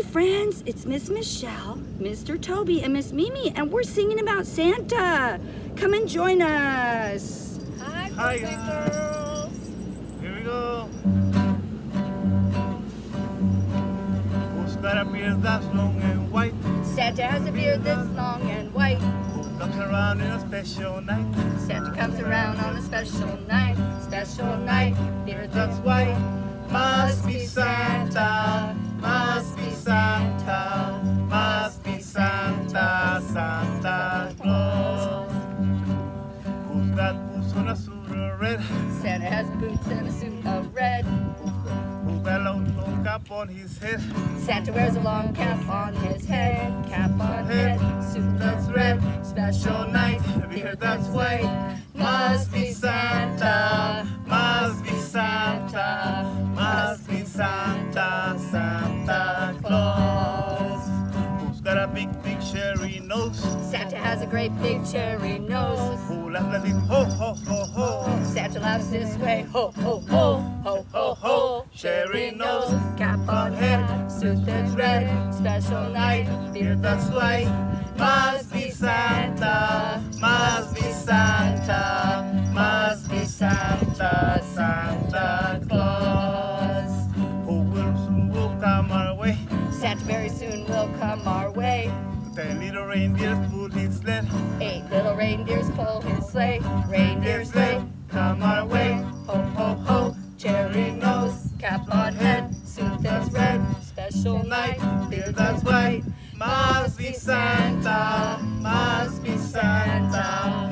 friends, it's Miss Michelle, Mr. Toby, and Miss Mimi, and we're singing about Santa. Come and join us. Hi girls. Here we go. Who's got a beard that's long and white? Santa has a beard that's long and white. Who comes around in a special night? Santa comes around on a special night. Special night, beard that's That's white. Must be Santa. Must be Santa. Must be Santa. Santa Claus. Who's got boots on a suit of red? Santa has boots and a suit of red. Who's got a long cap on his head? Santa wears a long cap on his head. Cap on head, suit that's red. Special night, beard that's white. Must be Santa. Must be Santa. Must be Santa. Santa Claus. Who's got a big cherry nose? Santa has a great big cherry nose. Who laughs like this? Ho, ho, ho, ho. Santa laughs this way. Ho, ho, ho. Ho, ho, ho. Cherry nose, cap on head, suit that's red. Special night, beard that's white. Must be Santa. Must be Santa. Must be Santa. Santa Claus. Who will soon will come our way? Santa very soon will come our way. 10 little reindeers pull his sled. 8 little reindeers pull his sleigh. Reindeer sleigh, come our way. Ho, ho, ho. Cherry nose, cap on head, suit that's red. Special night, beard that's white. Must be Santa. Must be Santa.